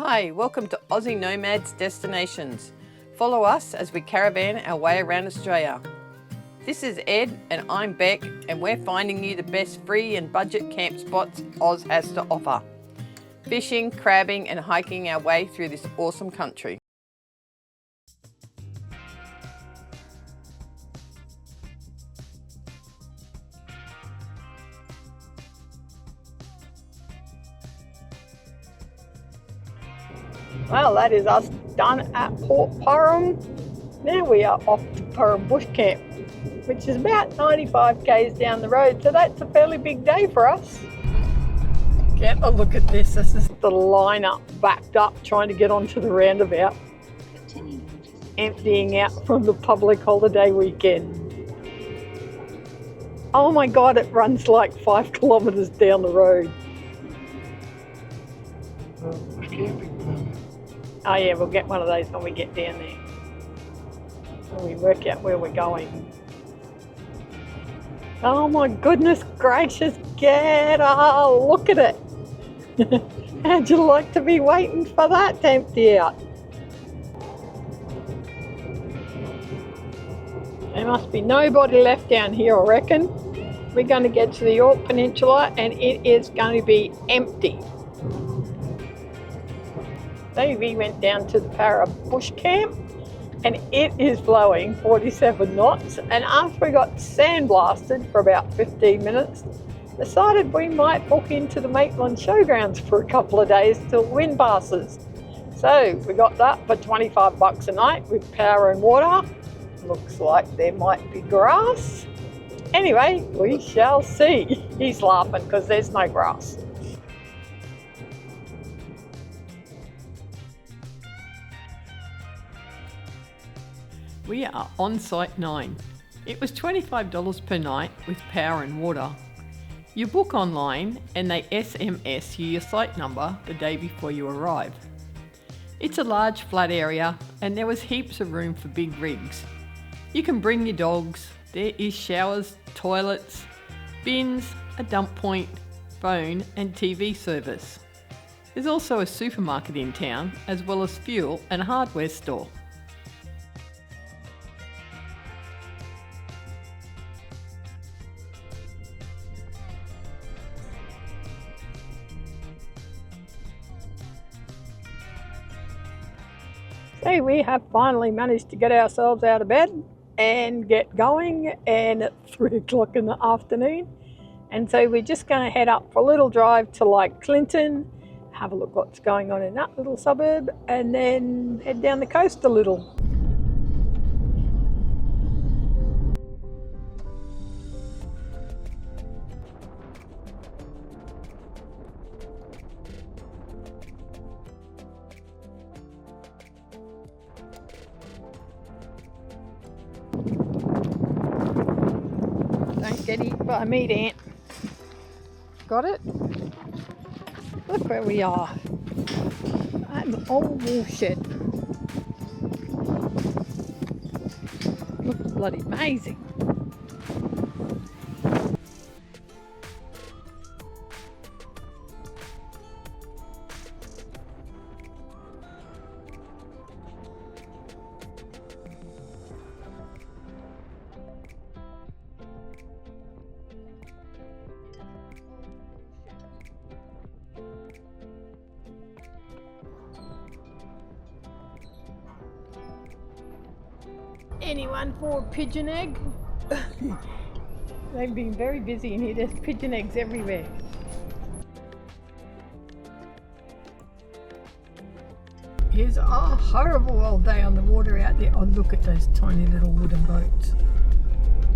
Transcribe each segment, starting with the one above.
Hi, welcome to Aussie Nomads Destinations. Follow us as we caravan our way around Australia. This is Ed and I'm Bec, and we're finding you the best free and budget camp spots Oz has to offer. Fishing, crabbing and hiking our way through this awesome country. Well, that is us done at Port Parham. Now we are off to Parara Bush Camp, which is about 95 k's down the road, so that's a fairly big day for us. Get a look at this. This is the lineup backed up trying to get onto the roundabout, emptying out from the public holiday weekend. Oh my God, it runs like 5 kilometres down the road. Oh yeah, we'll get one of those when we get down there. When we work out where we're going. Oh my goodness gracious, get a look at it. How'd you like to be waiting for that to empty out? There must be nobody left down here, I reckon. We're going to get to the Yorke Peninsula and it is going to be empty. So we went down to the Parara Bush Camp and it is blowing 47 knots, and after we got sandblasted for about 15 minutes, decided we might book into the Maitland Showgrounds for a couple of days till wind passes. So we got that for 25 bucks a night with power and water. Looks like there might be grass. Anyway, we shall see. He's laughing because there's no grass. We are on Site 9. It was $25 per night with power and water. You book online and they SMS you your site number the day before you arrive. It's a large flat area and there was heaps of room for big rigs. You can bring your dogs. There is showers, toilets, bins, a dump point, phone and TV service. There's also a supermarket in town as well as fuel and a hardware store. So we have finally managed to get ourselves out of bed and get going, and it's 3 o'clock in the afternoon. And so we're just going to head up for a little drive to like Clinton, have a look what's going on in that little suburb, and then head down the coast a little. Don't get eaten by a meat ant. Got it? Look where we are. At the old woolshed. Looks bloody amazing. Anyone for a pigeon egg? They've been very busy in here. There's pigeon eggs everywhere. Here's a horrible old day on the water out there. Oh, look at those tiny little wooden boats.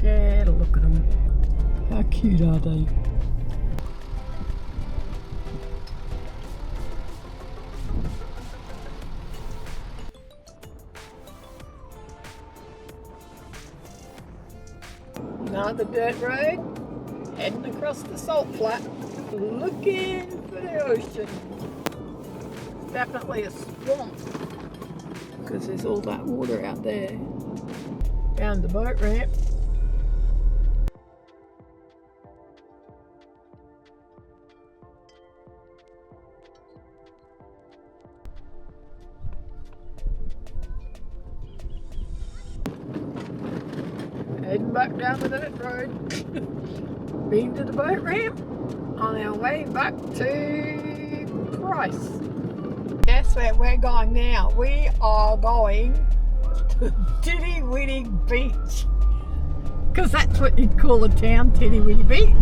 Get a look at them. How cute are they? Another dirt road, heading across the salt flat, looking for the ocean. It's definitely a swamp because there's all that water out there. Found the boat ramp. Heading back down the dirt road. Been to the boat ramp on our way back to Price. Guess where we're going now? We are going to Titty Witty Beach. Because that's what you'd call a town, Titty Witty Beach.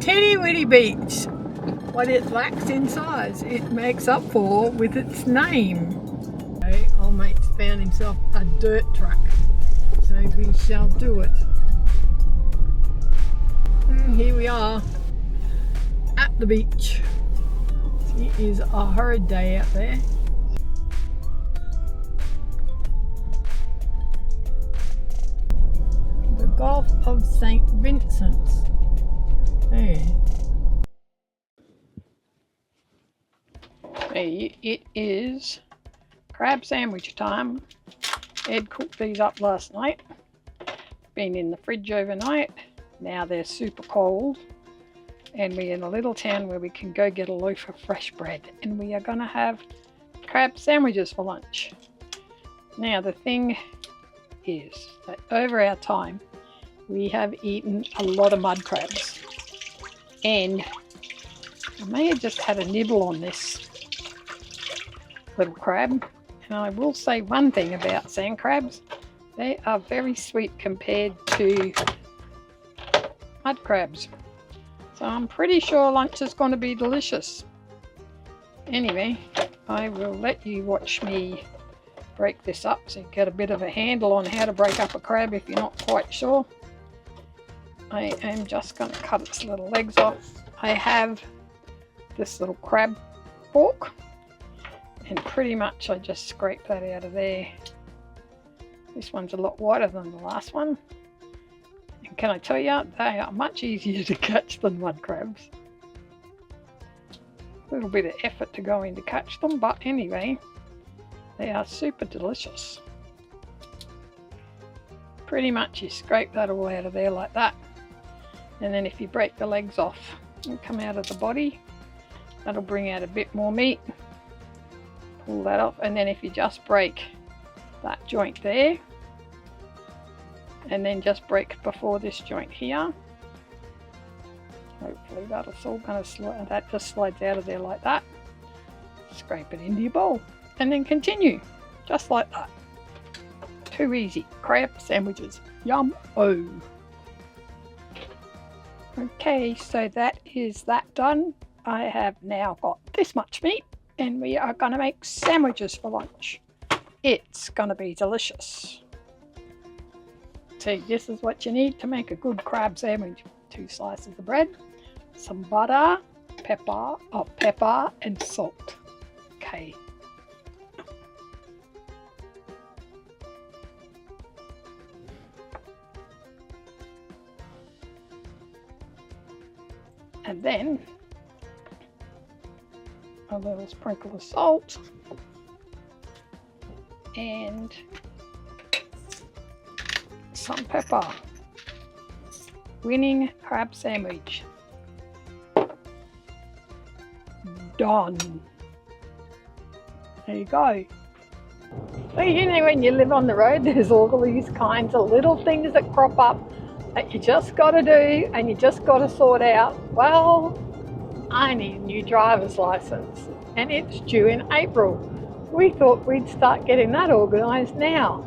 Titty Witty Beach. What it lacks in size, it makes up for with its name. Okay, old mate's found himself a dirt truck, so we shall do it. And here we are at the beach. It is a horrid day out there. The Gulf of St. Vincent's. There. Hey, it is crab sandwich time. Ed cooked these up last night. Been in the fridge overnight. Now they're super cold. And we're in a little town where we can go get a loaf of fresh bread. And we are going to have crab sandwiches for lunch. Now the thing is that over our time, we have eaten a lot of mud crabs. And I may have just had a nibble on this little crab. And I will say one thing about sand crabs. They are very sweet compared to mud crabs. So I'm pretty sure lunch is going to be delicious. Anyway, I will let you watch me break this up so you get a bit of a handle on how to break up a crab if you're not quite sure. I am just going to cut its little legs off. I have this little crab fork and pretty much I just scrape that out of there. This one's a lot wider than the last one. And can I tell you, they are much easier to catch than mud crabs. A little bit of effort to go in to catch them, but anyway, they are super delicious. Pretty much you scrape that all out of there like that. And then if you break the legs off and come out of the body, that'll bring out a bit more meat. Pull that off, and then if you just break that joint there, and then just break before this joint here, hopefully that's all going to slide, that just slides out of there like that. Scrape it into your bowl and then continue just like that. Too easy. Crab sandwiches. Yum. Oh. Okay, so that is that done. I have now got this much meat and we are going to make sandwiches for lunch. It's going to be delicious. So this is what you need to make a good crab sandwich. 2 slices of bread, some butter, pepper and salt. Okay. And then a little sprinkle of salt and some pepper. Winning crab sandwich. Done. There you go. Well, you know, when you live on the road, there's all these kinds of little things that crop up that you just got to do and you just got to sort out. Well, I need a new driver's license and it's due in April. We thought we'd start getting that organised now.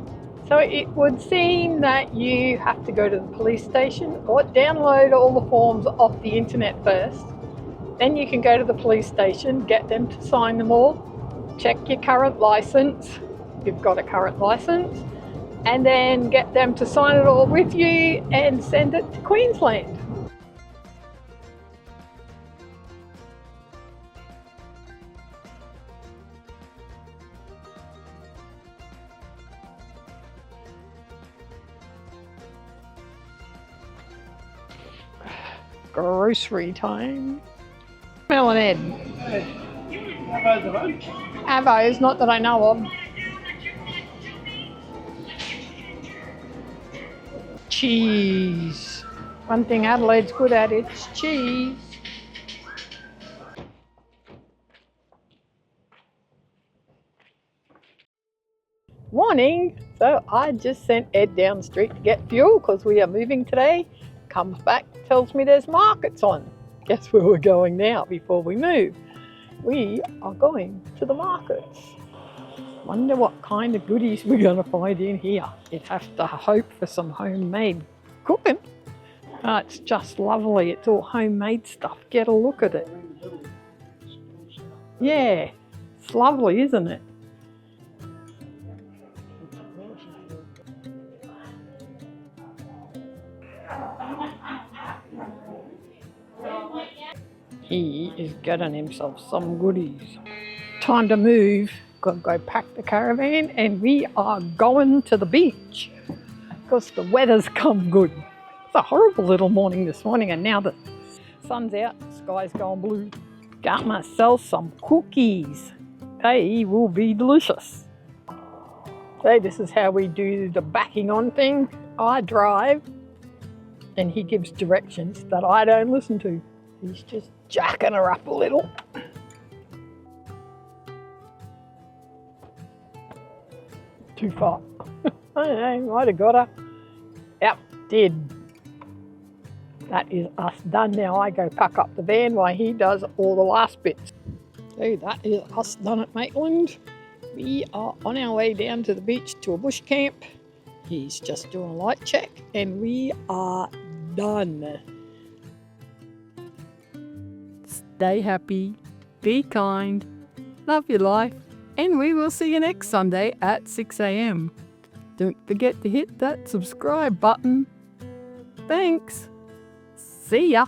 So it would seem that you have to go to the police station or download all the forms off the internet first. Then you can go to the police station, get them to sign them all, check your current license, if you've got a current license, and then get them to sign it all with you and send it to Queensland. Grocery time. Maitland Ed. Avos, not that I know of. Cheese. One thing Adelaide's good at, it's cheese. Warning, So I just sent Ed down the street to get fuel because we are moving today. Comes back, tells me there's markets on. Guess where we're going now before we move? We are going to the markets. Wonder what kind of goodies we're going to find in here. You'd have to hope for some homemade cooking. It's just lovely. It's all homemade stuff. Get a look at it. Yeah, it's lovely, isn't it? He is getting himself some goodies. Time to move. Got to go pack the caravan and we are going to the beach because the weather's come good. It's a horrible little morning this morning and now the sun's out, the sky's gone blue. Got myself some cookies. They will be delicious. So this is how we do the backing on thing. I drive and he gives directions that I don't listen to. He's just jacking her up a little. Too far. I don't know, might have got her. Yep, did. That is us done now. I go pack up the van while he does all the last bits. So that is us done at Maitland. We are on our way down to the beach to a bush camp. He's just doing a light check and we are done. Stay happy, be kind, love your life, and we will see you next Sunday at 6 a.m. Don't forget to hit that subscribe button. Thanks. See ya.